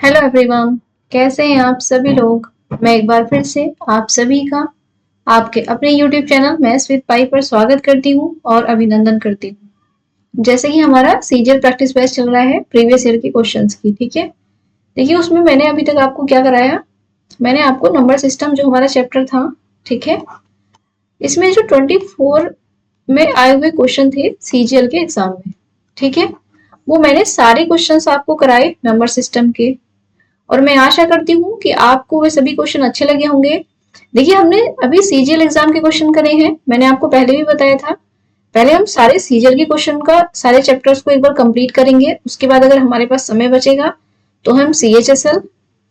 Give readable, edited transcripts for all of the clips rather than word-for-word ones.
Hello everyone, कैसे हैं आप सभी लोग। मैं एक बार फिर से आप सभी का आपके अपने यूट्यूब चैनल मैथ्स विद पाई पर स्वागत करती हूँ और अभिनंदन करती हूँ। जैसे कि हमारा सीजीएल प्रैक्टिस बैच चल रहा है प्रीवियस ईयर के क्वेश्चंस की, ठीक है। देखिए उसमें मैंने अभी तक आपको क्या कराया, मैंने आपको नंबर सिस्टम जो हमारा चैप्टर था, ठीक है, इसमें जो 24 में आए हुए क्वेश्चन थे सीजीएल के एग्जाम में, ठीक है, वो मैंने सारे क्वेश्चंस आपको कराए नंबर सिस्टम के। और मैं आशा करती हूँ कि आपको वे सभी क्वेश्चन अच्छे लगे होंगे। देखिए हमने अभी सीजीएल एग्जाम के क्वेश्चन करे हैं, मैंने आपको पहले भी बताया था। पहले हम सारे सीजीएल के क्वेश्चन का सारे चैप्टर्स को एक बार कंप्लीट करेंगे, उसके बाद अगर हमारे पास समय बचेगा तो हम सीएचएसएल,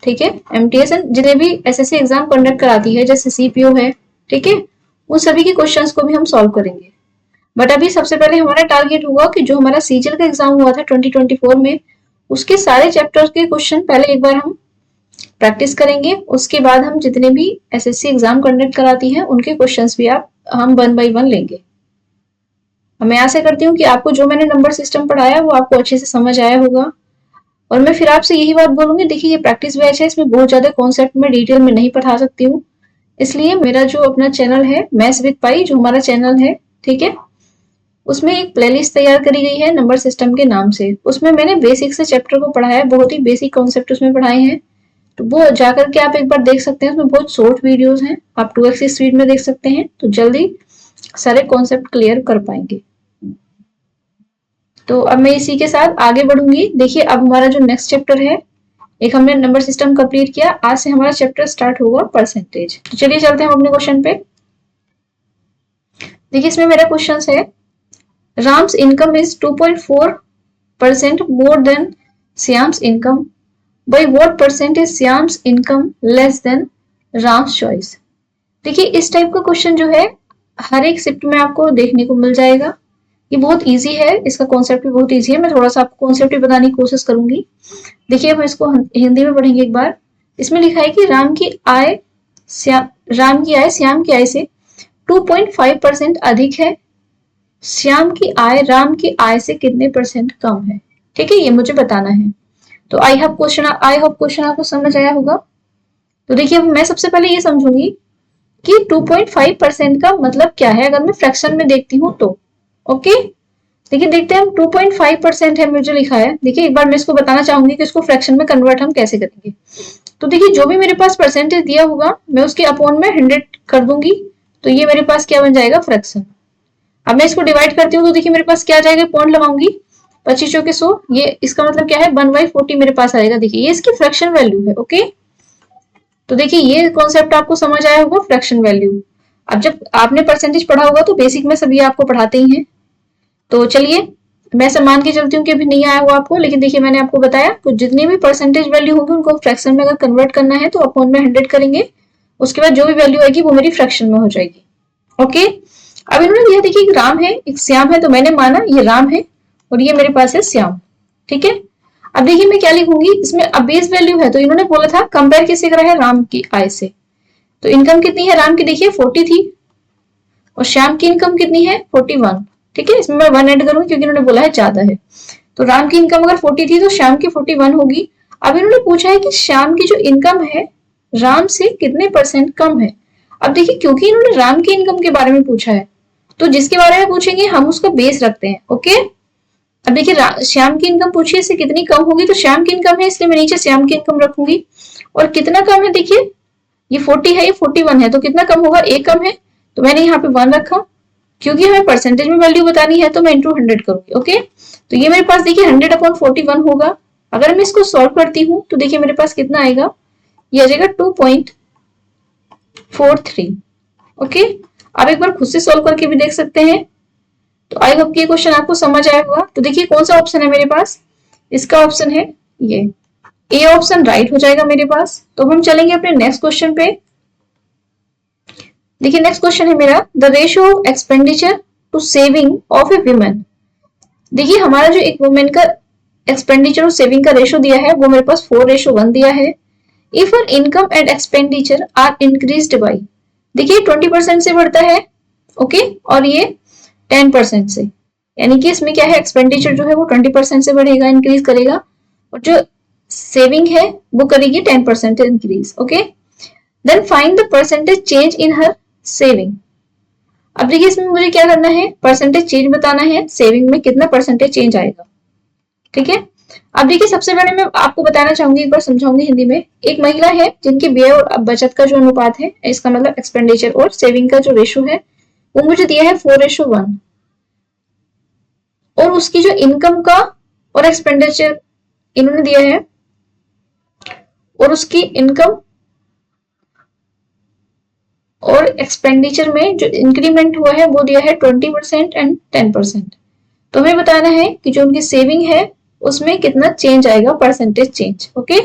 ठीक है, एमटीएस जितने भी एसएससी एग्जाम कंडक्ट कराती है जैसे सीपीओ है, ठीक है, उन सभी के क्वेश्चंस को भी हम सॉल्व करेंगे। बट अभी सबसे पहले हमारा टारगेट होगा कि जो हमारा सीजीएल का एग्जाम हुआ था 2024 में, उसके सारे चैप्टर्स के क्वेश्चन पहले एक बार हम प्रैक्टिस करेंगे। उसके बाद हम जितने भी एसएससी एग्जाम कंडक्ट कराती हैं उनके क्वेश्चंस भी हम 1 बाय 1 लेंगे। मैं आशा करती हूँ कि आपको जो मैंने नंबर सिस्टम पढ़ाया वो आपको अच्छे से समझ आया होगा। और मैं फिर आपसे यही बात बोलूंगी, देखिए ये प्रैक्टिस बैच है, इसमें बहुत ज्यादा कॉन्सेप्ट में डिटेल में नहीं पढ़ा सकती हूँ, इसलिए मेरा जो अपना चैनल है मैथ्स विद पाई, जो हमारा चैनल है, ठीक है, उसमें एक प्लेलिस्ट तैयार करी गई है नंबर सिस्टम के नाम से। उसमें मैंने बेसिक से चैप्टर को पढ़ाया है, बहुत ही बेसिक कॉन्सेप्ट उसमें पढ़ाए हैं, तो वो जाकर के आप एक बार देख सकते हैं। उसमें बहुत शॉर्ट वीडियोस हैं, आप 2x की स्पीड में देख सकते हैं, तो जल्दी सारे कॉन्सेप्ट क्लियर कर पाएंगे। तो अब मैं इसी के साथ आगे बढ़ूंगी। देखिए अब हमारा जो नेक्स्ट चैप्टर है, एक हमने नंबर सिस्टम कंप्लीट किया, आज से हमारा चैप्टर स्टार्ट होगा परसेंटेज। तो चलिए चलते हैं हम अपने क्वेश्चन पे। देखिए इसमें मेरा क्वेश्चन है, Ram's income is 2.4% more than Shyam's income, by what percent is Shyam's income less than Ram's choice. देखिए इस टाइप का क्वेश्चन जो है हर एक शिफ्ट में आपको देखने को मिल जाएगा। ये बहुत इजी है, इसका कॉन्सेप्ट भी बहुत इजी है। मैं थोड़ा सा आपको कॉन्सेप्ट भी बताने की कोशिश करूंगी। देखिए हम इसको हिंदी में पढ़ेंगे एक बार। इसमें लिखा है कि राम की आय श्याम की आय से 2.5% अधिक है, श्याम की आय राम की आय से कितने परसेंट कम है। ठीक है, ये मुझे बताना है। तो आई होप क्वेश्चन आपको समझ आया होगा। तो देखिए मैं सबसे पहले ये समझूंगी कि 2.5% का मतलब क्या है अगर मैं फ्रैक्शन में देखती हूँ तो। ओके, देखिए देखते हैं हम 2.5% है मुझे लिखा है। देखिए एक बार मैं इसको बताना चाहूंगी कि इसको फ्रैक्शन में कन्वर्ट हम कैसे करेंगे। तो देखिए जो भी मेरे पास परसेंटेज दिया होगा मैं उसके अपॉन में 100 कर दूंगी, तो ये मेरे पास क्या बन जाएगा, फ्रैक्शन। अब मैं इसको डिवाइड करती हूँ तो देखिए मेरे पास क्या आ जाएगा, पॉइंट लगाऊंगी, 25 चौके 100, ये इसका मतलब क्या है 1/40 मेरे पास आएगा। देखिए ये इसकी फ्रैक्शन वैल्यू है। ओके, तो देखिए ये कॉन्सेप्ट आपको समझ आया होगा, फ्रैक्शन वैल्यू। अब जब आपने परसेंटेज पढ़ा होगा तो बेसिक में सभी आपको पढ़ाते ही हैं। तो चलिए मैं ऐसा मान के चलती हूँ कि अभी नहीं आया हुआ आपको, लेकिन देखिए मैंने आपको बताया तो जितनी भी परसेंटेज वैल्यू होगी उनको फ्रैक्शन में अगर कन्वर्ट करना है तो अपॉन में 100 करेंगे, उसके बाद जो भी वैल्यू आएगी वो मेरी फ्रैक्शन में हो जाएगी। ओके, अब इन्होंने दिया, देखिए एक राम है एक श्याम है, तो मैंने माना ये राम है और ये मेरे पास है श्याम। ठीक है, अब देखिए मैं क्या लिखूंगी, इसमें अब बेस वैल्यू है तो इन्होंने बोला था कंपेयर किससे करा है, राम की आय से। तो इनकम कितनी है राम की, देखिए 40 थी और श्याम की इनकम कितनी है 41। ठीक है, इसमें मैं 1 ऐड करूंगी क्योंकि इन्होंने बोला है ज्यादा है। तो राम की इनकम अगर 40 थी तो श्याम की 41 होगी। अब इन्होंने पूछा है कि श्याम की जो इनकम है राम से कितने परसेंट कम है। अब देखिए क्योंकि इन्होंने राम की इनकम के बारे में पूछा है तो जिसके बारे में पूछेंगे हम उसका बेस रखते हैं। ओके, अब देखिए श्याम की इनकम पूछिए इससे कितनी कम होगी, तो श्याम की इनकम है इसलिए मैं नीचे श्याम की इनकम रखूंगी। और कितना कम है, देखिए ये 40 है ये 41 है, तो कितना कम होगा, एक कम है, तो मैंने यहाँ पे 1 रखा। क्योंकि हमें परसेंटेज में वैल्यू बतानी है तो मैं इंटू 100 करूंगी। ओके, तो ये मेरे पास देखिए 100/41 होगा। अगर मैं इसको सॉल्व करती हूँ तो देखिए मेरे पास कितना आएगा, ये आ जाएगा 2.43। ओके, आप एक बार खुद से सॉल्व करके भी देख सकते हैं। तो आई होप ये क्वेश्चन आपको समझ आया होगा। तो देखिए कौन सा ऑप्शन है मेरे पास, इसका ऑप्शन है ये ए ऑप्शन राइट हो जाएगा मेरे पास। तो हम चलेंगे अपने नेक्स्ट क्वेश्चन पे। देखिए नेक्स्ट क्वेश्चन है मेरा, the ratio of expenditure to saving of a women. देखिए हमारा जो एक वुमेन का एक्सपेंडिचर और सेविंग का रेशियो दिया है वो मेरे पास 4:1 दिया है। If her income and expenditure are increased by, देखिए 20% से बढ़ता है, ओके, और ये 10% से, यानी कि इसमें क्या है एक्सपेंडिचर जो है वो 20% से बढ़ेगा, इंक्रीज करेगा, और जो सेविंग है वो करेगी 10% increase. Okay, then find the percentage change in her saving. अब देखिए इसमें मुझे क्या करना है, परसेंटेज चेंज बताना है, सेविंग में कितना परसेंटेज चेंज आएगा। ठीक है, अब देखिए सबसे पहले मैं आपको बताना चाहूंगी, एक बार समझाऊंगी हिंदी में। एक महिला है जिनकी व्यय और बचत का जो अनुपात है, इसका मतलब एक्सपेंडिचर और सेविंग का जो रेशो है वो मुझे दिया है 4:1, और उसकी जो इनकम का और एक्सपेंडिचर इन्होंने दिया है, और उसकी इनकम और एक्सपेंडिचर में जो इंक्रीमेंट हुआ है वो दिया है 20% एंड 10%। तो हमें बताना है कि जो उनकी सेविंग है उसमें कितना चेंज आएगा, परसेंटेज चेंज। ओके,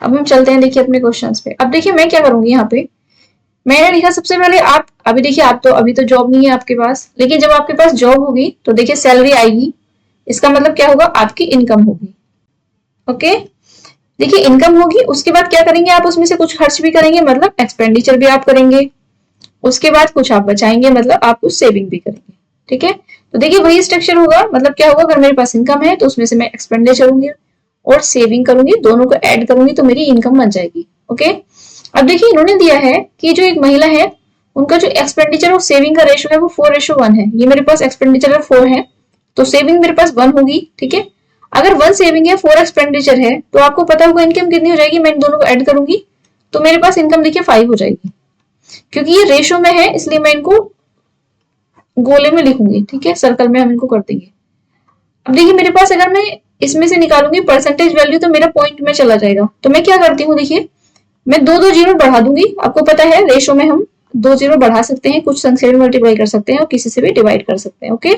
अब हम चलते हैं देखिए अपने क्वेश्चंस पे। अब देखिए मैं क्या करूंगी, यहाँ पे मैंने लिखा सबसे पहले आप, अभी देखिए आप तो अभी तो जॉब नहीं है आपके पास, लेकिन जब आपके पास जॉब होगी तो देखिए सैलरी आएगी, इसका मतलब क्या होगा, आपकी इनकम होगी। ओके, देखिए इनकम होगी, उसके बाद क्या करेंगे आप, उसमें से कुछ खर्च भी करेंगे, मतलब एक्सपेंडिचर भी आप करेंगे, उसके बाद कुछ आप बचाएंगे, मतलब आप कुछ सेविंग भी करेंगे। ठीक है, तो देखिए वही स्ट्रक्चर होगा, मतलब क्या होगा, अगर मेरे पास इनकम है तो उसमें से मैं एक्सपेंडिचर करूंगी और सेविंग करूंगी, दोनों को ऐड करूंगी तो मेरी इनकम बन जाएगी। ओके, अब देखिए इन्होंने दिया है कि जो एक महिला है उनका जो एक्सपेंडिचर और सेविंग का रेशो है वो 4:1 है। ये मेरे पास एक्सपेंडिचर है 4 है, तो सेविंग मेरे पास 1 होगी। ठीक है, अगर 1 सेविंग है 4 एक्सपेंडिचर है, तो आपको पता होगा इनकम कितनी हो जाएगी, मैं इन दोनों को ऐड करूंगी तो मेरे पास इनकम देखिए 5 हो जाएगी। क्योंकि ये रेशो में है इसलिए मैं इनको गोले में लिखूंगी। ठीक है, सर्कल में हम इनको कर देंगे। अब देखिए मेरे पास अगर मैं इसमें से निकालूंगी परसेंटेज वैल्यू तो मेरा पॉइंट में चला जाएगा, तो मैं क्या करती हूँ, देखिए मैं दो जीरो बढ़ा दूंगी। आपको पता है रेशो में हम 2 जीरो बढ़ा सकते हैं, कुछ संख्या में मल्टीप्लाई कर सकते हैं और किसी से भी डिवाइड कर सकते हैं। ओके,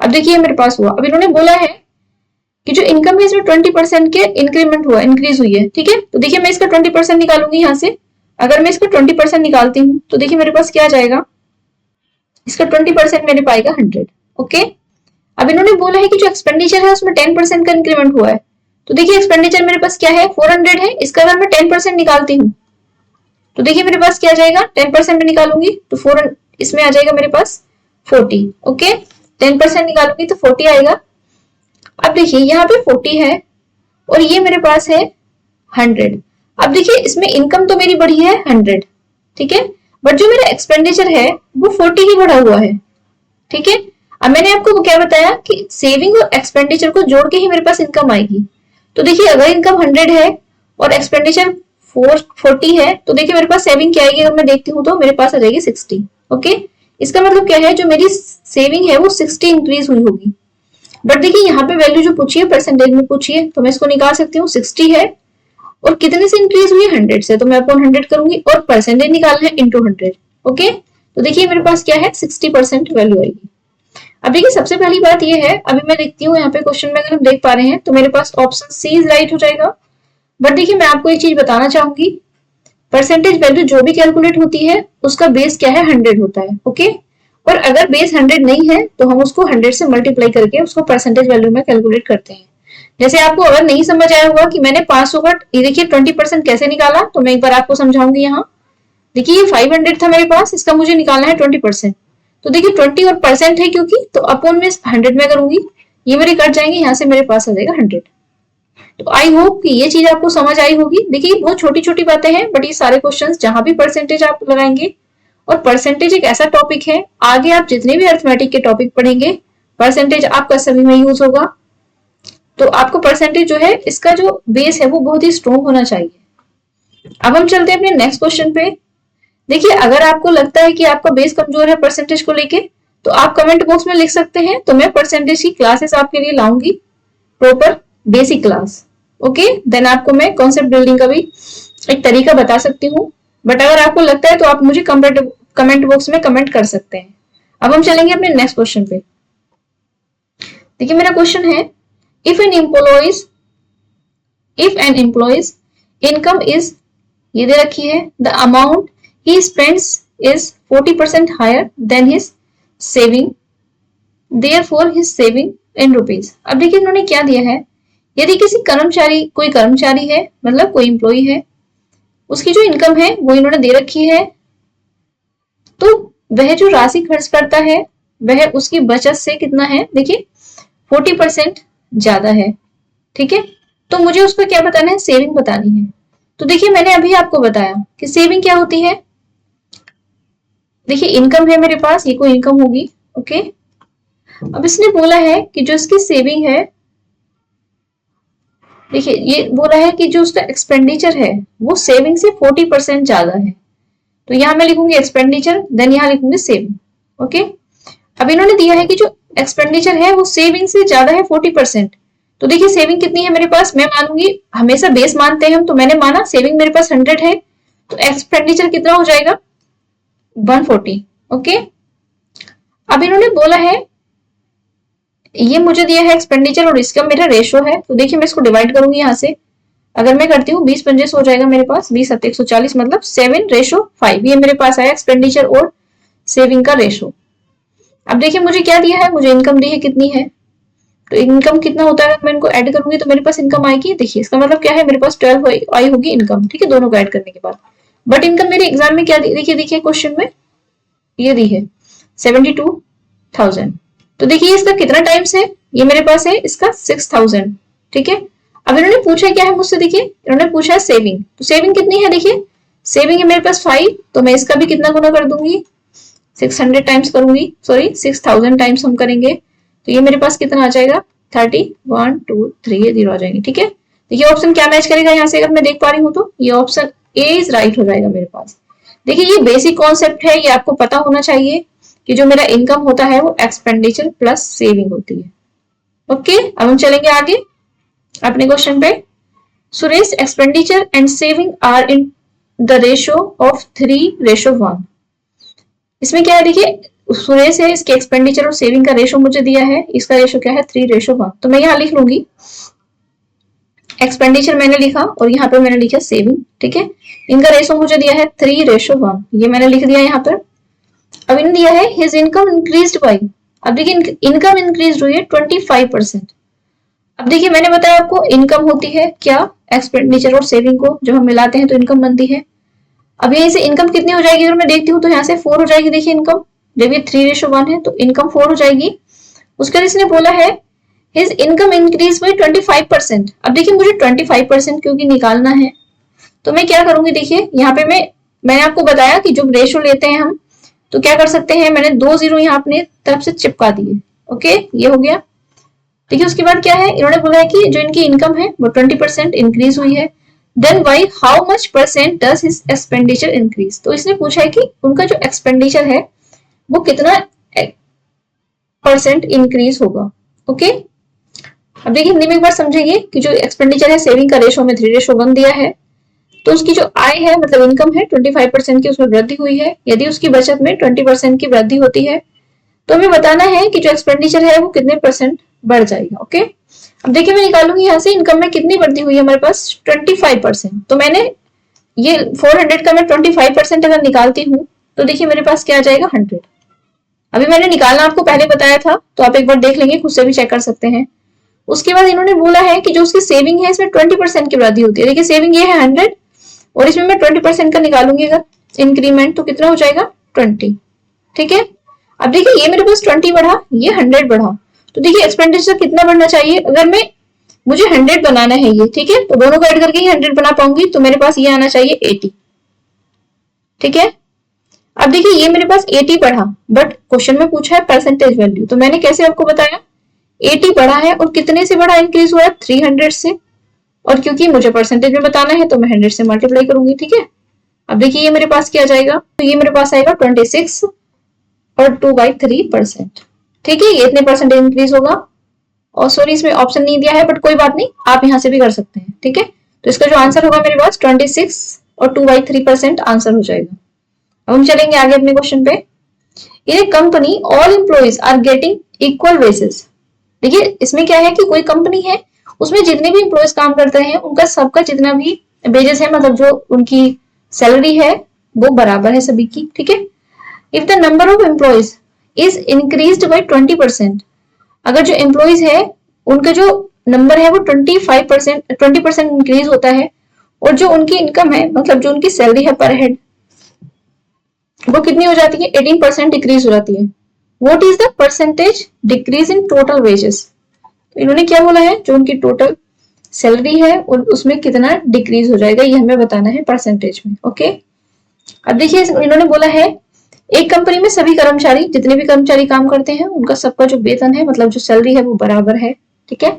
अब देखिए मेरे पास हुआ, अब इन्होंने बोला है कि जो इनकम है इसमें 20% के इंक्रीमेंट हुआ, इंक्रीज हुई है। ठीक है, तो देखिए मैं इसका 20% निकालूंगी यहाँ से। अगर मैं इसका 20% निकालती हूँ तो देखिए मेरे पास क्या जाएगा, इसका 20% मेरे पाएगा 100। ओके, अब इन्होंने बोला है कि जो एक्सपेंडिचर है उसमें 10% का इंक्रीमेंट हुआ है, तो देखिए एक्सपेंडिचर मेरे पास क्या है, 400 है, इसका अगर मैं 10% निकालती हूँ तो देखिए मेरे पास क्या जाएगा, 10% निकालूंगी तो 4 इसमें आ जाएगा मेरे पास 40। ओके, 10% निकालूंगी तो 40 आएगा। अब देखिए यहाँ पे 40 है और ये मेरे पास है 100। अब देखिए इसमें इनकम तो मेरी बढ़ी है 100, ठीक है, बट जो मेरा एक्सपेंडिचर है वो 40 ही बढ़ा हुआ है। ठीक है, अब मैंने आपको क्या बताया कि सेविंग और एक्सपेंडिचर को जोड़ के ही मेरे पास इनकम आएगी। तो देखिए अगर इनकम 100 है और एक्सपेंडिचर 40 है तो देखिए मेरे पास सेविंग क्या आएगी, अगर मैं देखती हूँ तो मेरे पास आ जाएगी 60। ओके, इसका मतलब क्या है, जो मेरी सेविंग है वो 60 इंक्रीज हुई होगी। बट देखिए यहाँ पे वैल्यू जो पूछी है परसेंटेज में पूछी है, तो मैं इसको निकाल सकती हूँ, 60 है और कितने से इंक्रीज हुई है, 100 से, तो मैं अपॉन 100 करूंगी और परसेंटेज निकालना है इंटू 100। ओके, तो देखिए मेरे पास क्या है, 60% वैल्यू आएगी। अब देखिए सबसे पहली बात ये है, अभी मैं देखती हूँ यहाँ पे क्वेश्चन में अगर हम देख पा रहे हैं तो मेरे पास ऑप्शन सी इज राइट हो जाएगा। बट देखिए मैं आपको एक चीज बताना चाहूंगी, परसेंटेज वैल्यू जो भी कैलकुलेट होती है उसका बेस क्या है, 100 होता है। ओके, और अगर बेस 100 नहीं है तो हम उसको 100 से मल्टीप्लाई करके उसको परसेंटेज वैल्यू में कैलकुलेट करते हैं। जैसे आपको अगर नहीं समझ आया होगा कि मैंने 500 का देखिए 20% कैसे निकाला, तो मैं एक बार आपको समझाऊंगी। यहाँ देखिए ये 500 था मेरे पास, इसका मुझे निकालना है 20%, तो देखिए 20 और परसेंट है क्योंकि, तो अपॉन में 100 में करूंगी, ये मेरे कट जाएंगे, यहाँ से मेरे पास आ जाएगा 100। तो आई होप कि ये चीज आपको समझ आई होगी। देखिए बहुत छोटी छोटी बातें हैं, बट ये सारे क्वेश्चंस जहां भी परसेंटेज आप लगाएंगे, और परसेंटेज एक ऐसा टॉपिक है, आगे आप जितने भी अर्थमेटिक के टॉपिक पढ़ेंगे परसेंटेज आपका सभी में यूज होगा। तो आपको परसेंटेज जो है इसका जो बेस है वो बहुत ही स्ट्रॉन्ग होना चाहिए। अब हम चलते हैं अपने नेक्स्ट क्वेश्चन पे। देखिए अगर आपको लगता है कि आपका बेस कमजोर है परसेंटेज को लेके, तो आप कमेंट बॉक्स में लिख सकते हैं, तो मैं परसेंटेज की क्लासेस आपके लिए लाऊंगी, proper basic class. Okay, then आपको मैं कॉन्सेप्ट बिल्डिंग का भी एक तरीका बता सकती हूँ। बट अगर आपको लगता है तो आप मुझे कमेंट बॉक्स में कमेंट कर सकते हैं। अब हम चलेंगे अपने नेक्स्ट क्वेश्चन पे। देखिए मेरा क्वेश्चन है, if an employee's income is, ये दे रखी है, the amount he spends is 40% higher than his saving, therefore his saving in rupees। अब देखिए इन्होंने क्या दिया है, यदि किसी कोई कर्मचारी है, मतलब कोई एम्प्लॉय है, उसकी जो इनकम है वो इन्होंने दे रखी है, तो वह जो राशि खर्च करता है वह उसकी बचत से कितना है, देखिए 40% ज्यादा है। ठीक है, तो मुझे उसको क्या बताना है, सेविंग बतानी है। तो देखिए मैंने अभी आपको बताया कि सेविंग क्या होती है। देखिए इनकम है मेरे पास, ये कोई इनकम होगी, ओके। अब इसने बोला है कि जो इसकी सेविंग है, देखिए ये बोला है कि जो उसका एक्सपेंडिचर है वो सेविंग से 40% ज्यादा है। तो यहां मैं लिखूंगी एक्सपेंडिचर, देन यहां लिखूंगी सेविंग, ओके। अब इन्होंने दिया है कि जो एक्सपेंडिचर है वो सेविंग से ज्यादा है 40%। तो देखिए सेविंग कितनी है मेरे पास, मैं मानूंगी, हमेशा बेस मानते हैं हम, तो मैंने माना सेविंग मेरे पास 100 है, तो एक्सपेंडिचर कितना हो जाएगा 140, ओके। अब इन्होंने बोला है, ये मुझे दिया है एक्सपेंडिचर और इसका मेरा रेशो है, तो देखिए मैं इसको डिवाइड करूंगी यहाँ से। अगर मैं करती हूँ 20 हो जाएगा मेरे पास, 20 140 मतलब 7:5, ये मेरे पास आया एक्सपेंडिचर और सेविंग का रेशो। अब देखिए मुझे क्या दिया है, मुझे इनकम दी है कितनी है, तो इनकम कितना होता है, मैं इनको ऐड करूंगी तो मेरे पास इनकम आएगी। देखिए इसका मतलब क्या है, मेरे पास 12 आई होगी इनकम, ठीक है, दोनों को ऐड करने के बाद। बट इनकम मेरे एग्जाम में क्या दी, देखिए देखिए क्वेश्चन में ये दी है 72,000। तो देखिए इसका कितना टाइम्स है, ये मेरे पास है इसका 6,000, ठीक है। अब इन्होंने पूछा क्या है मुझसे, देखिए इन्होंने पूछा है सेविंग, तो सेविंग कितनी है, देखिए सेविंग है मेरे पास 5, तो मैं इसका भी कितना गुना कर दूंगी, 600 टाइम्स करूंगी, सॉरी 6,000 टाइम्स हम करेंगे, तो ये मेरे पास कितना आ जाएगा 30, 1 2 3 ये 0 आ जाएंगे, ठीक है। देखिए ऑप्शन क्या मैच करेगा यहाँ से, अगर मैं देख पा रही हूँ तो ये ऑप्शन ए इज राइट हो जाएगा मेरे पास। देखिए ये बेसिक कॉन्सेप्ट है, ये आपको पता होना चाहिए कि जो मेरा इनकम होता है वो एक्सपेंडिचर प्लस सेविंग होती है, ओके। अब हम चलेंगे आगे अपने क्वेश्चन पे। Suresh expenditure and saving are in the ratio of 3:1। इसमें क्या है, देखिए सुरेश है, इसके एक्सपेंडिचर और सेविंग का रेशो मुझे दिया है, इसका रेशो क्या है 3:1। तो मैं यहाँ लिख लूंगी एक्सपेंडिचर मैंने लिखा और यहाँ पर मैंने लिखा सेविंग, ठीक है। इनका रेशो मुझे दिया है 3:1, ये मैंने लिख दिया यहाँ पर। अब इन्हें दिया है हिज इनकम इंक्रीज्ड बाय, अब देखिए इनकम इंक्रीज हुई है 25%। अब देखिए मैंने बताया आपको इनकम होती है क्या, एक्सपेंडिचर और सेविंग को जब हम मिलाते हैं तो इनकम बनती है। अब यहीं से इनकम कितनी हो जाएगी, अगर मैं देखती हूँ तो यहाँ से 4 हो जाएगी, देखिए इनकम जब ये 3:1 है तो इनकम 4 हो जाएगी। उसके बाद इसने बोला है हिज इनकम इंक्रीज बाई 25%। अब देखिए मुझे 25% क्योंकि निकालना है, तो मैं क्या करूंगी, देखिए यहाँ पे मैंने आपको बताया कि जब रेशो लेते हैं हम तो क्या कर सकते हैं, मैंने 2 0 यहाँ अपने तरफ से चिपका दिए, ओके ये हो गया। देखिए उसके बाद क्या है, इन्होंने बोला है कि जो इनकी इनकम है वो 20% इंक्रीज हुई है, then why how much percent does his expenditure increase. तो इसने पूछा है कि उनका जो एक्सपेंडिचर है वो कितना परसेंट इंक्रीज होगा, ओके। अब देखिए हिंदी में एक बार समझेंगे कि जो एक्सपेंडिचर है सेविंग का रेशो में 3:1 दिया है, तो उसकी जो आय है मतलब इनकम है 25% की उसमें वृद्धि हुई है। यदि उसकी बचत में 20% की वृद्धि होती है तो हमें बताना है कि जो एक्सपेंडिचर है वो कितने परसेंट बढ़ जाएगा, ओके। अब देखिए मैं निकालूंगी यहाँ से इनकम में कितनी वृद्धि हुई है हमारे पास 25%, तो मैंने ये 400 का मैं 25% अगर निकालती हूँ तो देखिए मेरे पास क्या आ जाएगा 100। अभी मैंने निकालना आपको पहले बताया था, तो आप एक बार देख लेंगे, खुद से भी चेक कर सकते हैं। उसके बाद इन्होंने बोला है कि जो उसकी सेविंग है इसमें 20% की वृद्धि होती है। देखिए सेविंग ये है 100 और इसमें मैं 20% का निकालूंगी अगर इंक्रीमेंट, तो कितना हो जाएगा 20, ठीक है। अब देखिए ये मेरे पास 20 बढ़ा, ये 100 बढ़ा, तो देखिए एक्सपेंडिचर कितना बढ़ना चाहिए, अगर मुझे 100 बनाना है ये, ठीक है, तो दोनों को ऐड करके ही 100 बना पाऊंगी, तो मेरे पास ये आना चाहिए 80, ठीक है। अब देखिए ये मेरे पास 80 बढ़ा, बट क्वेश्चन में पूछा है परसेंटेज वैल्यू, तो मैंने कैसे आपको बताया 80 बढ़ा है और कितने से बढ़ा इंक्रीज हुआ है 300 से, और क्योंकि मुझे परसेंटेज में बताना है तो मैं 100 से मल्टीप्लाई करूंगी, ठीक है। अब देखिए ये मेरे पास क्या आ जाएगा, तो ये मेरे पास आएगा 26 और 2/3%, ठीक है, ये इतने परसेंटेज इंक्रीज होगा। और सॉरी इसमें ऑप्शन नहीं दिया है, बट कोई बात नहीं, आप यहाँ से भी कर सकते हैं, ठीक है। तो इसका जो आंसर होगा मेरे पास 26 और 2/3% आंसर हो जाएगा। अब हम चलेंगे आगे अपने क्वेश्चन पे। In a company all employees are getting equal wages. देखिए इसमें क्या है कि कोई कंपनी है उसमें जितने भी एम्प्लॉइज काम करते हैं उनका सबका जितना भी वेजेस है, मतलब जो उनकी सैलरी है वो बराबर है सभी की, ठीक है। If the number of employees is increased by 20%, अगर जो एम्प्लॉइज है उनका जो नंबर है वो 20% इंक्रीज होता है, और जो उनकी इनकम है मतलब जो उनकी सैलरी है पर हेड वो कितनी हो जाती है 18% डिक्रीज हो जाती है। What is the percentage decrease in total wages. तो इन्होंने क्या बोला है, जो उनकी टोटल सैलरी है उसमें कितना डिक्रीज हो जाएगा, ये हमें बताना है परसेंटेज में। ओके, अब देखिए इन्होंने बोला है एक कंपनी में सभी कर्मचारी, जितने भी कर्मचारी काम करते हैं उनका सबका जो वेतन है मतलब जो सैलरी है वो बराबर है। ठीक है,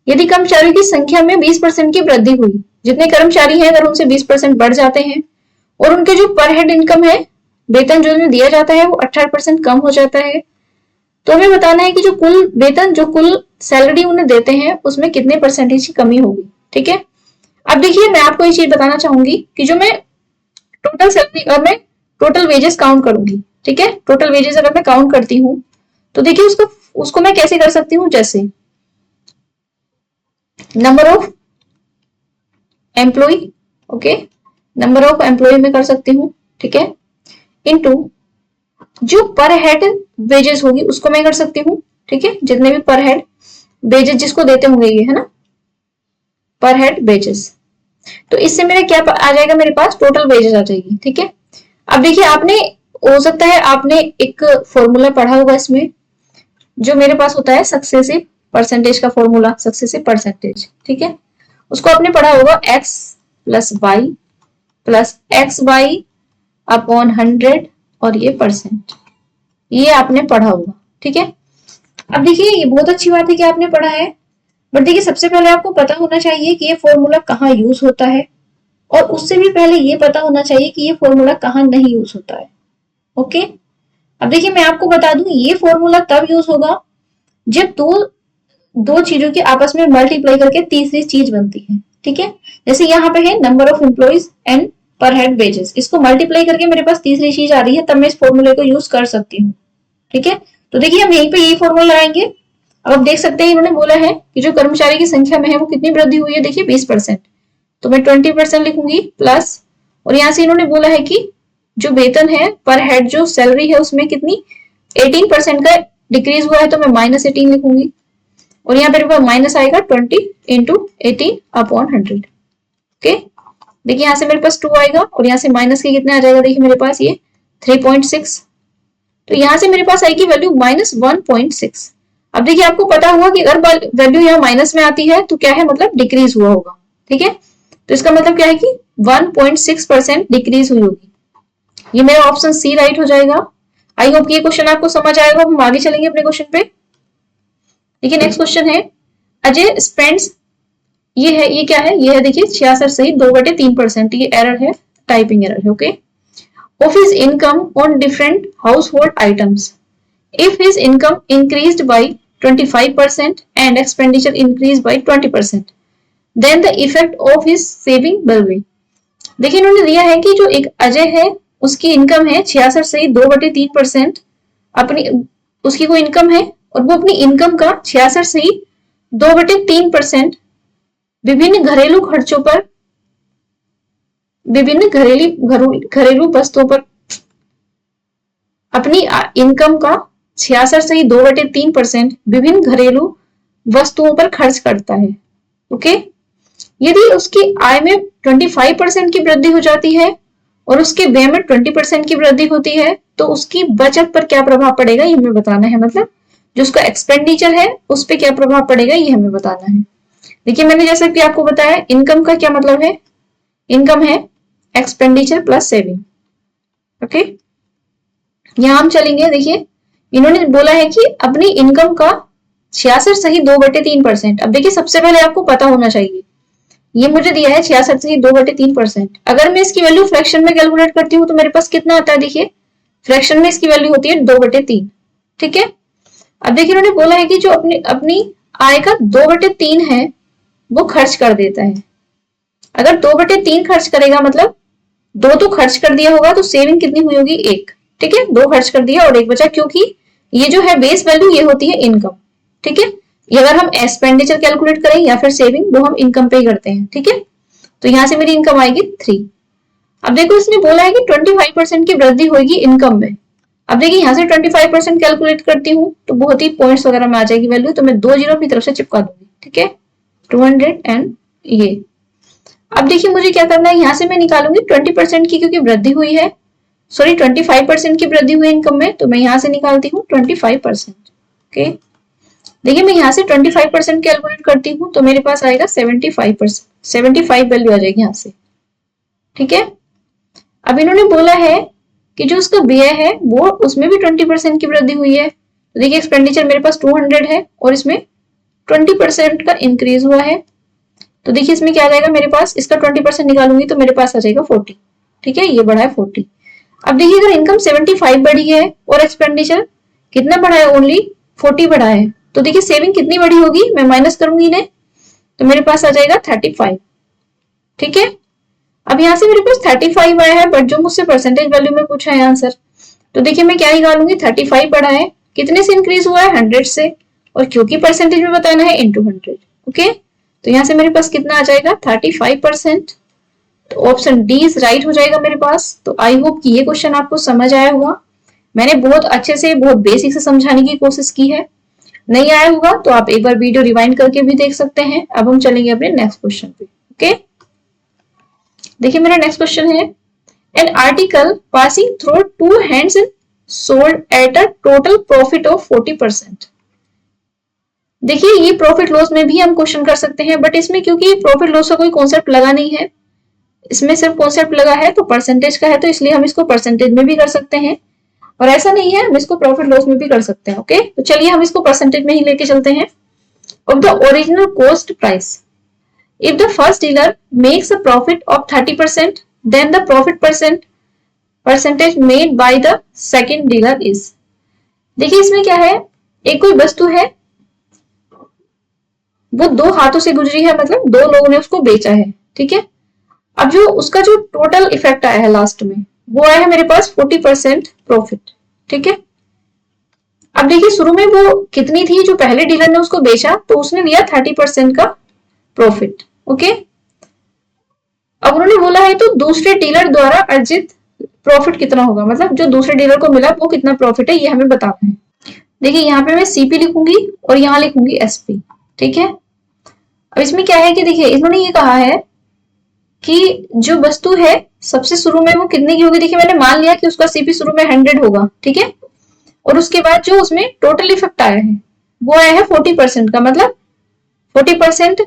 यदि कर्मचारियों की संख्या में 20% की वृद्धि हुई, जितने कर्मचारी हैं अगर उनसे 20% बढ़ जाते हैं और उनके जो पर हेड इनकम है, वेतन जो उन्हें दिया जाता है वो 18% कम हो जाता है, तो हमें बताना है कि जो कुल वेतन, जो कुल सैलरी उन्हें देते हैं उसमें कितने परसेंटेज की कमी होगी। ठीक है, अब देखिए मैं आपको ये चीज बताना चाहूंगी कि जो मैं टोटल सैलरी और मैं टोटल वेजेस काउंट करूंगी। ठीक है, टोटल वेजेस अगर मैं काउंट करती हूँ तो देखिए उसको मैं कैसे कर सकती हूँ, जैसे number of employ, okay, number of employ में कर सकती हूँ। ठीक है, इनटू जो पर हेड वेजेस होगी उसको मैं कर सकती हूँ। ठीक है, जितने भी पर हेड वेजेस जिसको देते होंगे ये, है ना, पर हेड वेजेस, तो इससे मेरा क्या आ जाएगा, मेरे पास टोटल वेजेस आ जाएगी। ठीक है, अब देखिए आपने, हो सकता है आपने एक फॉर्मूला पढ़ा होगा इसमें, जो मेरे पास होता है सक्सेसिव परसेंटेज का फॉर्मूला, सक्सेसिव परसेंटेज। ठीक है, उसको आपने पढ़ा होगा x plus y plus x y upon 100 और ये परसेंट, ये आपने पढ़ा होगा। ठीक है, अब देखिए ये बहुत अच्छी बात है कि आपने पढ़ा है, बट देखिए सबसे पहले आपको पता होना चाहिए कि ये फॉर्मूला कहाँ यूज होता है, और उससे भी पहले ये पता होना चाहिए कि ये फॉर्मूला कहाँ नहीं यूज होता है। ओके, अब देखिए मैं आपको बता दूं ये फॉर्मूला तब यूज होगा जब दो चीजों की आपस में मल्टीप्लाई करके तीसरी चीज बनती है। ठीक है, जैसे यहाँ पे है नंबर ऑफ एम्प्लॉइज एंड पर हेड वेजेस, इसको मल्टीप्लाई करके मेरे पास तीसरी चीज आ रही है, तब मैं इस फॉर्मूले को यूज कर सकती हूँ। ठीक है, तो देखिए हम यहीं पे यही फॉर्मूला लगाएंगे। अब आप देख सकते हैं इन्होंने बोला है कि जो कर्मचारी की संख्या में है वो कितनी वृद्धि हुई है, देखिए 20%, तो मैं 20% लिखूंगी प्लस, और यहाँ से इन्होंने बोला है कि जो वेतन है पर हेड जो सैलरी है उसमें कितनी 18% का डिक्रीज हुआ है, तो मैं -18 लिखूंगी, और यहाँ पर माइनस आएगा 20 इंटू 18 अपॉन 100। ओके, देखिए यहाँ से मेरे पास 2 आएगा और यहाँ से माइनस के कितने आ जाएगा, देखिए मेरे पास ये 3.6, तो यहाँ से मेरे पास आएगी वैल्यू -1.6। अब देखिए आपको पता हुआ कि अगर वैल्यू यहाँ माइनस में आती है तो क्या है, मतलब डिक्रीज हुआ होगा। ठीक है, तो इसका मतलब क्या है कि 1.6% डिक्रीज हुई होगी, ये मेरा ऑप्शन सी राइट हो जाएगा। आई होप ये क्वेश्चन आपको समझ आएगा। हम आगे चलेंगे अपने क्वेश्चन पे। देखिए नेक्स्ट क्वेश्चन है, अजय स्पेंड्स, ये क्या है, ये है देखिए 66 सही 2/3%, ये एरर है, टाइपिंग एरर है। Okay, of his income on different household items. If his income increased by 25% and expenditure increased by 20%, then the effect of his saving will be. देखिए इन्होंने दिया है कि जो एक अजय है उसकी इनकम है 66 सही 2/3%, अपनी उसकी कोई इनकम है और वो अपनी इनकम का 66 सही 2/3% विभिन्न घरेलू खर्चों पर, विभिन्न घरेलू वस्तुओं पर, अपनी इनकम का 66 सही 2/3% विभिन्न घरेलू वस्तुओं पर खर्च करता है। ओके, यदि उसकी आय में 25% की वृद्धि हो जाती है और उसके व्यय में 20% की वृद्धि होती है तो उसकी बचत पर क्या प्रभाव पड़ेगा ये हमें बताना है, मतलब जो उसका एक्सपेंडिचर है उस पर क्या प्रभाव पड़ेगा ये हमें बताना है। देखिए मैंने जैसा कि आपको बताया इनकम का क्या मतलब है, इनकम है एक्सपेंडिचर प्लस सेविंग। ओके, यहां हम चलेंगे। देखिए इन्होंने बोला है कि अपनी इनकम का 66 सही 2/3%। अब देखिए सबसे पहले आपको पता होना चाहिए, ये मुझे दिया है 66 सही 2/3%, अगर मैं इसकी वैल्यू फ्रैक्शन में कैलकुलेट करती हूँ तो मेरे पास कितना आता है, देखिए फ्रैक्शन में इसकी वैल्यू होती है 2/3। ठीक है, अब देखिए इन्होंने बोला है कि जो अपनी आय का 2/3 है वो खर्च कर देता है। अगर 2/3 खर्च करेगा मतलब 2 तो खर्च कर दिया होगा, तो सेविंग कितनी हुई होगी 1। ठीक है, 2 खर्च कर दिया और 1 बचा, क्योंकि ये जो है बेस वैल्यू ये होती है इनकम। ठीक है, ये अगर हम एक्सपेंडिचर कैलकुलेट करें या फिर सेविंग वो हम इनकम पे ही करते हैं। ठीक है, तो यहां से मेरी इनकम आएगी 3। अब देखो इसने बोला है कि 25% की वृद्धि होगी इनकम में। अब देखिए यहाँ से 25% कैलकुलेट करती हूँ तो बहुत ही पॉइंट्स वगैरह में आ जाएगी वैल्यू, तो मैं 2 जीरो अपनी तरफ से चिपका दूंगी। ठीक है, 200 एंड ये। अब देखिए मुझे क्या करना है, यहाँ से मैं निकालूंगी 20% की, क्योंकि वृद्धि हुई है, सॉरी 25% की वृद्धि हुई इनकम में, तो मैं यहां से निकालती हूँ 25%। ओके, देखिए मैं यहाँ से 25% कैलकुलेट करती हूँ तो मेरे पास आएगा 75%, 75 वैल्यू आ जाएगी यहाँ से। ठीक है, अब इन्होंने बोला है कि जो उसका व्यय है वो उसमें भी 20% की वृद्धि हुई है। तो देखिए एक्सपेंडिचर मेरे पास 200 है और इसमें 20% का इंक्रीज हुआ है। तो देखिए इसमें क्या आ जाएगा मेरे पास, इसका 20% निकालूंगी तो मेरे पास आ जाएगा 40। ठीक है, ये बढ़ा है 40। अब देखिए अगर इनकम 75 बढ़ी है और एक्सपेंडिचर कितना बढ़ा है, ओनली 40 बढ़ा है, तो देखिए सेविंग कितनी बड़ी होगी, मैं माइनस करूंगी इन्हें तो मेरे पास आ जाएगा 35। ठीक है, अब यहाँ से मेरे पास 35 आया है, बट जो मुझसे परसेंटेज वैल्यू में पूछा है आंसर, तो देखिए मैं क्या निकालूंगी, 35 बढ़ा है, कितने से इंक्रीज हुआ है, 100 से, और क्योंकि परसेंटेज में बताना है इनटू 100। ओके, तो यहाँ से मेरे पास कितना आ जाएगा 35%। तो ऑप्शन डी इज राइट हो जाएगा मेरे पास। तो आई होप कि ये क्वेश्चन आपको समझ आया होगा। मैंने बहुत अच्छे से, बहुत बेसिक से समझाने की कोशिश की है। नहीं आया होगा तो आप एक बार वीडियो रिवाइंड करके भी देख सकते हैं। अब हम चलेंगे अपने नेक्स्ट क्वेश्चन पे। ओके, देखिए मेरा नेक्स्ट क्वेश्चन है, an article passing through two hands sold at a total profit of 40%। देखिए ये प्रॉफिट लॉस में भी हम क्वेश्चन कर सकते हैं, बट इसमें क्योंकि प्रॉफिट लॉस का कोई कॉन्सेप्ट लगा नहीं है, इसमें सिर्फ कॉन्सेप्ट लगा है तो परसेंटेज का है, तो इसलिए हम इसको परसेंटेज में भी कर सकते हैं, और ऐसा नहीं है हम इसको प्रॉफिट लॉस में भी कर सकते हैं। ओके, तो चलिए हम इसको परसेंटेज में ही लेके चलते हैं। Of the original cost price, if the first dealer makes a profit of 30%, then the profit percentage made by the second dealer is. देखिए इसमें क्या है, एक कोई वस्तु है वो दो हाथों से गुजरी है, मतलब दो लोगों ने उसको बेचा है। ठीक है, अब जो उसका जो टोटल इफेक्ट आया है लास्ट में, वो आया है मेरे पास 40% प्रॉफिट। ठीक है, अब देखिए शुरू में वो कितनी थी, जो पहले डीलर ने उसको बेचा तो उसने लिया 30% का प्रॉफिट। ओके, अब उन्होंने बोला है तो दूसरे डीलर द्वारा अर्जित प्रॉफिट कितना होगा, मतलब जो दूसरे डीलर को मिला वो कितना प्रॉफिट है, ये हमें बताना है। देखिए यहाँ पे मैं सीपी लिखूंगी और यहाँ लिखूंगी एसपी। ठीक है, अब इसमें क्या है कि देखिए इन्होंने ये कहा है कि जो वस्तु है सबसे शुरू में वो कितने की होगी। देखिए मैंने मान लिया कि उसका सीपी शुरू में 100 होगा। ठीक है, और उसके बाद जो उसमें टोटल इफेक्ट आया है वो आया है 40% का, मतलब 40%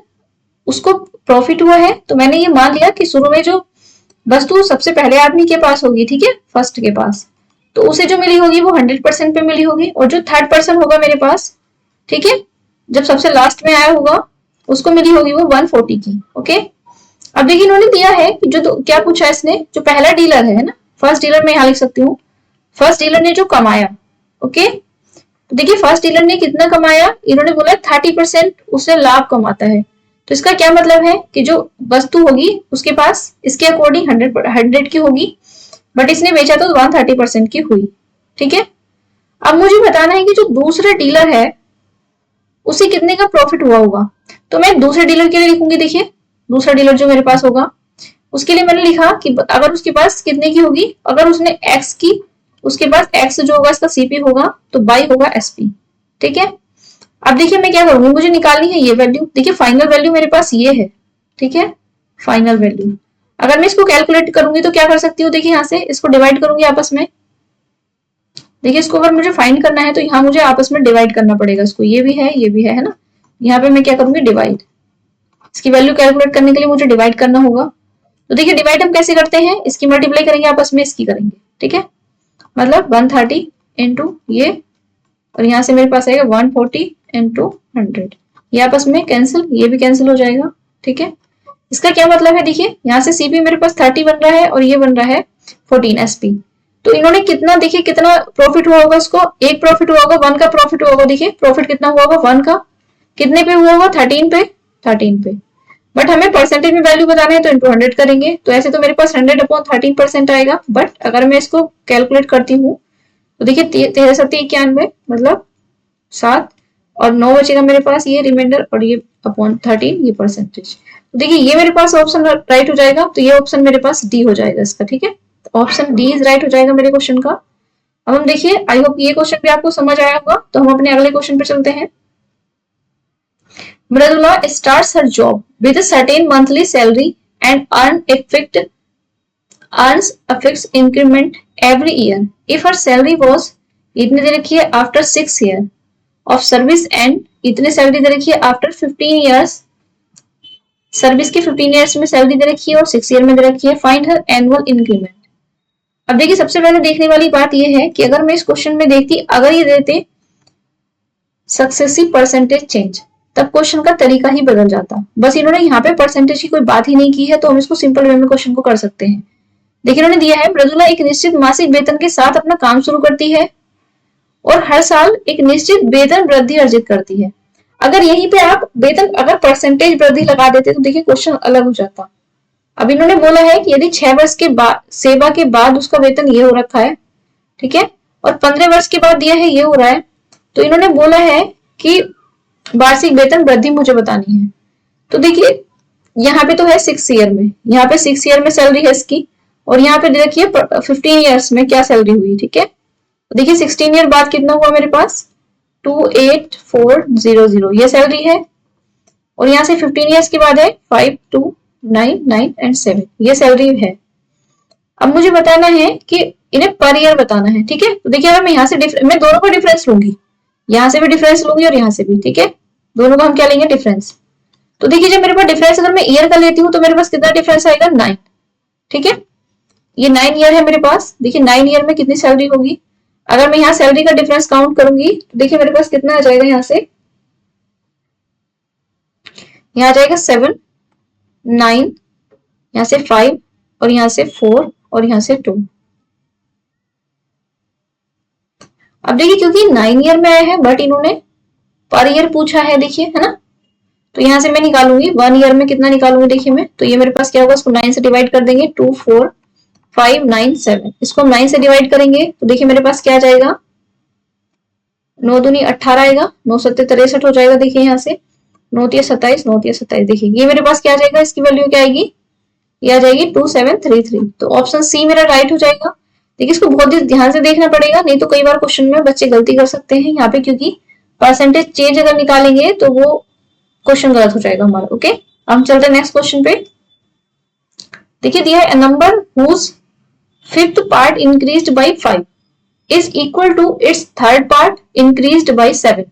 उसको प्रॉफिट हुआ है। तो मैंने ये मान लिया कि शुरू में जो वस्तु सबसे पहले आदमी के पास होगी, ठीक है, फर्स्ट के पास, तो उसे जो मिली होगी वो 100% पे मिली होगी, और जो थर्ड पर्सन होगा मेरे पास, ठीक है, जब सबसे लास्ट में आया होगा उसको मिली होगी वो 140 की। ओके, अब देखिए इन्होंने दिया है कि जो क्या पूछा है इसने, जो पहला डीलर है ना, फर्स्ट डीलर मैं यहाँ लिख सकती हूँ, फर्स्ट डीलर ने जो कमाया। ओके, तो देखिए फर्स्ट डीलर ने कितना कमाया, इन्होंने बोला 30% उससे लाभ कमाता है। तो इसका क्या मतलब है कि जो वस्तु होगी उसके पास इसके अकॉर्डिंग 100 की होगी, बट इसने बेचा तो 130% की हुई। ठीक है, अब मुझे बताना है कि जो दूसरा डीलर है उसे कितने का प्रॉफिट हुआ होगा। तो मैं दूसरे डीलर के लिए लिखूंगी। देखिए दूसरा डीलर जो मेरे पास होगा उसके लिए मैंने लिखा कि अगर उसके पास कितने की होगी, अगर उसने एक्स की, उसके पास एक्स जो होगा इसका सीपी होगा तो बाई होगा एसपी। ठीक है, अब देखिए मैं क्या करूंगी, मुझे निकालनी है ये वैल्यू। देखिए फाइनल वैल्यू मेरे पास ये है। ठीक है, फाइनल वैल्यू अगर मैं इसको कैलकुलेट करूंगी तो क्या कर सकती हूँ, देखिए यहाँ से इसको डिवाइड करूंगी आपस में। देखिए इसको अगर मुझे फाइंड करना है तो यहाँ मुझे आपस में डिवाइड करना पड़ेगा इसको, ये भी है ये भी है ना। यहाँ पे मैं क्या करूंगी, डिवाइड, इसकी वैल्यू कैलकुलेट करने के लिए मुझे डिवाइड करना होगा। तो देखिए डिवाइड हम कैसे करते हैं, इसकी मल्टीप्लाई करेंगे आपस में, इसकी करेंगे। ठीक है, मतलब 130 इंटू ये, और यहाँ से मेरे पास आएगा 140 इंटू 100, ये आपस में कैंसिल, ये भी कैंसिल हो जाएगा। ठीक है, इसका क्या मतलब है, देखिए यहाँ से सीपी मेरे पास 30 बन रहा है और ये बन रहा है 14 एसपी। तो इन्होंने कितना, देखिए कितना प्रॉफिट हुआ होगा, इसको एक प्रॉफिट हुआ होगा, 1 का प्रॉफिट हुआ होगा। देखिए प्रॉफिट कितना हुआ होगा 1 का, कितने पे हुआ होगा 13 पे, 13 पे, बट हमें परसेंटेज में वैल्यू बताना है तो इंटू 100 करेंगे। तो ऐसे तो मेरे पास 100/13% आएगा, बट अगर मैं इसको कैलकुलेट करती हूँ तो देखिए 13×7=91, मतलब 7, और 9 बचेगा मेरे पास ये रिमाइंडर, और ये अपॉन 13 ये परसेंटेज। तो देखिए ये मेरे पास ऑप्शन राइट हो जाएगा, तो ये ऑप्शन मेरे पास डी हो जाएगा इसका। ठीक है, ऑप्शन डी इज राइट हो जाएगा मेरे क्वेश्चन का। अब हम देखिए, आई होप ये क्वेश्चन भी आपको समझ आया होगा। तो हम अपने अगले क्वेश्चन पे चलते हैं। Mridula starts her job with a certain monthly salary and earns a fixed increment every year. If her salary was, इतनी दे रखी है, after 6 years of service and इतने सैलरी दे रखी है आफ्टर 15 ईयर्स, सर्विस के 15 ईयर्स में सैलरी दे रखी है और 6 ईयर में दे रखी है। Find her annual increment. अब देखिए सबसे पहले देखने वाली बात यह है कि अगर मैं इस क्वेश्चन में देखती, अगर ये देते सक्सेसिव परसेंटेज चेंज, तब क्वेश्चन का तरीका ही बदल जाता। बस इन्होंने यहाँ पे परसेंटेज की कोई बात ही नहीं की है, तो हम इसको सिंपल वे में क्वेश्चन को कर सकते हैं। देखिए इन्होंने दिया है मृदुला एक निश्चित मासिक वेतन के साथ अपना काम शुरू करती है और हर साल एक निश्चित वेतन वृद्धि अर्जित करती है। अगर यहीं पे आप वेतन अगर परसेंटेज वृद्धि लगा देते तो देखिए क्वेश्चन अलग हो जाता। अब इन्होंने बोला है कि यदि 6 वर्ष के बाद सेवा के बाद उसका वेतन ये हो रखा है, ठीक है, और 15 वर्ष के बाद दिया है ये हो रहा है, तो इन्होंने बोला है कि वार्षिक वेतन वृद्धि मुझे बतानी है। तो देखिए यहाँ पे तो है 6 ईयर में, यहाँ पे 6 ईयर में सैलरी है इसकी, और यहाँ पे देखिए 15 ईयर्स में क्या सैलरी हुई, ठीक है। देखिए 16 ईयर बाद कितना हुआ मेरे पास 28400 ये सैलरी है, और यहाँ से 15 ईयर्स के बाद है 5299 एंड 7 ये सैलरी है। अब मुझे बताना है कि इन्हें पर ईयर बताना है, ठीक है। तो देखिए अगर मैं यहाँ से मैं दोनों का डिफरेंस लूंगी, यहाँ से भी डिफरेंस लूंगी और यहाँ से भी, ठीक है, दोनों का हम क्या लेंगे डिफरेंस। तो देखिए जब मेरे पास डिफरेंस अगर मैं ईयर का लेती हूँ तो मेरे पास कितना डिफरेंस आएगा 9, ठीक है, ये 9 ईयर है मेरे पास। देखिए 9 ईयर में कितनी सैलरी होगी, अगर मैं यहाँ सैलरी का डिफरेंस काउंट करूंगी तो देखिए मेरे पास कितना आ जाएगा, यहाँ से यहाँ आ जाएगा 7 9, यहाँ से 5 और यहाँ से 4 और यहाँ से 2। अब देखिए क्योंकि 9 ईयर में आया है बट इन्होंने पर ईयर पूछा है, देखिए है ना, तो यहाँ से मैं निकालूंगी 1 ईयर में कितना निकालूंगी, देखिए मैं, तो ये मेरे पास क्या होगा, इसको 9 से डिवाइड कर देंगे, 2 4 5 9 7, इसको हम 9 से डिवाइड करेंगे तो देखिए मेरे पास क्या आ जाएगा, 9 दूनी 18 आएगा, 9 सत्ते 63 हो जाएगा। देखिए यहाँ से 9 तिया 27, 9 तिया 27, देखिए ये मेरे पास क्या आ जाएगा, इसकी वैल्यू क्या आएगी, ये आ जाएगी 2733। तो ऑप्शन सी मेरा राइट हो जाएगा। देखिए इसको बहुत ध्यान से देखना पड़ेगा, नहीं तो कई बार क्वेश्चन में बच्चे गलती कर सकते हैं यहाँ पे, क्योंकि परसेंटेज चेंज अगर निकालेंगे तो वो क्वेश्चन गलत हो जाएगा हमारा। ओके हम चलते हैं नेक्स्ट क्वेश्चन पे। देखिए दिया है number whose fifth part increased by 5 is equal to its third part increased by 7,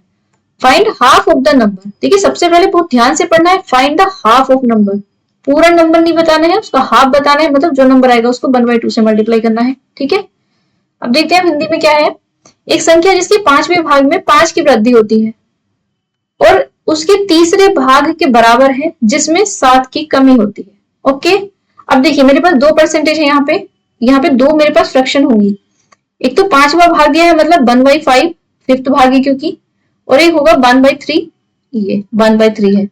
find half of the number. देखिए सबसे पहले बहुत ध्यान से पढ़ना है, find the half of number, पूरा नंबर नहीं बताना है, उसका हाफ बताना है, मतलब जो नंबर आएगा उसको 1/2 से मल्टीप्लाई करना है, ठीक है। अब देखते हैं हिंदी में क्या है। एक संख्या जिसके 5वें भाग में 5 की वृद्धि होती है और उसके तीसरे भाग के बराबर है जिसमें 7 की कमी होती है। ओके अब देखिए मेरे पास 2 परसेंटेज है, यहाँ पे 2 मेरे पास फ्रैक्शन होंगी। एक तो 5वां भाग दिया है मतलब 1/5 फिफ्थ भाग है क्योंकि, और एक होगा 1/3, ये 1/3 है।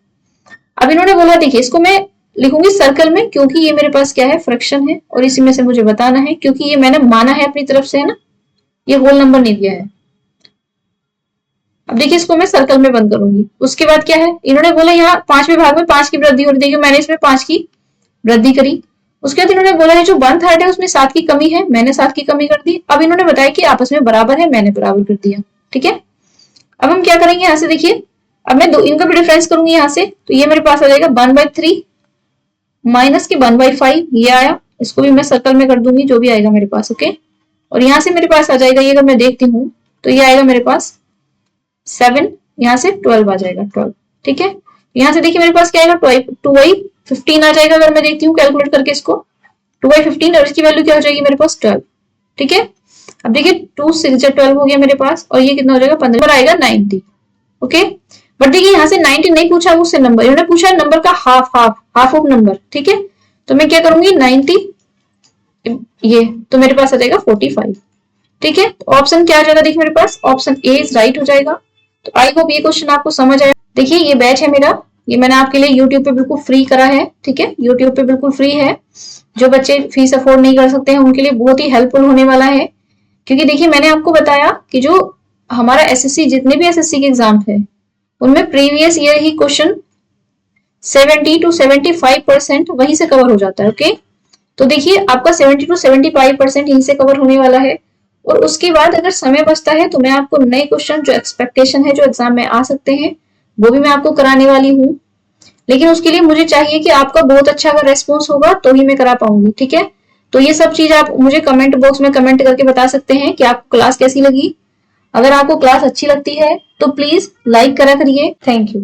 अब इन्होंने बोला देखिए इसको मैं लिखूंगी सर्कल में क्योंकि ये मेरे पास क्या है फ्रैक्शन है और इसी में से मुझे बताना है, क्योंकि ये मैंने माना है अपनी तरफ से, है ना, ये होल नंबर नहीं दिया है। अब देखिए इसको मैं सर्कल में बंद करूंगी। उसके बाद क्या है, इन्होंने बोला यहाँ 5वें भाग में 5 की वृद्धि हो रही, देखिए मैंने इसमें 5 की वृद्धि करी। उसके बाद इन्होंने बोला है जो 1/3 है उसमें 7 की कमी है, मैंने 7 की कमी कर दी। अब इन्होंने बताया कि आपस में बराबर है, मैंने बराबर कर दिया, ठीक है। अब हम क्या करेंगे, यहाँ से देखिए अब मैं इनका भी डिफरेंस करूंगी यहाँ से, तो ये मेरे पास आ जाएगा 1/3 माइनस के 1/5, ये आया, इसको भी मैं सर्कल में कर दूंगी जो भी आएगा मेरे पास। ओके और यहाँ से मेरे पास आ जाएगा, ये अगर मैं देखती हूँ तो ये आएगा मेरे पास 7, यहाँ से 12 आ जाएगा 12, ठीक है। यहाँ से देखिए मेरे पास क्या आएगा 2/15 आ जाएगा, अगर मैं देखती हूँ कैलकुलेट करके इसको 2/15 और इसकी वैल्यू क्या हो जाएगी मेरे पास 12, ठीक है। अब देखिए 2 6 12 हो गया मेरे पास, और ये कितना हो जाएगा 15 आएगा 90। ओके बट देखिए यहाँ से 90 नहीं पूछा मुझसे नंबर, इन्होंने पूछा है नंबर का हाफ ऑफ नंबर, ठीक है। तो मैं क्या करूंगी 90 ये, तो मेरे पास आ जाएगा 45, ठीक है। तो ऑप्शन क्या आ जाएगा, देखिए मेरे पास ऑप्शन ए इज राइट हो जाएगा। तो आई होप ये क्वेश्चन आपको समझ आया। देखिए ये बैच है मेरा, ये मैंने आपके लिए यूट्यूब पे बिल्कुल फ्री करा है, ठीक है, यूट्यूब पे बिल्कुल फ्री है। जो बच्चे फीस अफोर्ड नहीं कर सकते हैं उनके लिए बहुत ही हेल्पफुल होने वाला है, क्योंकि देखिए मैंने आपको बताया कि जो हमारा एसएससी जितने भी एसएससी के एग्जाम है उनमें previous year he question 70 to 75% वहीं से कवर हो जाता है। ओके तो देखिए आपका 70 to 75% यहीं से कवर होने वाला है, और उसके बाद अगर समय बचता है तो मैं आपको नए क्वेश्चन जो एक्सपेक्टेशन है जो एग्जाम में आ सकते हैं वो भी मैं आपको कराने वाली हूँ। लेकिन उसके लिए मुझे चाहिए कि आपका बहुत अच्छा अगर रेस्पॉन्स होगा तो ही मैं करा पाऊंगी, ठीक है। तो ये सब चीज आप मुझे कमेंट बॉक्स में कमेंट करके बता सकते हैं कि आपको क्लास कैसी लगी। अगर आपको क्लास अच्छी लगती है तो प्लीज लाइक करा करिए। Thank you.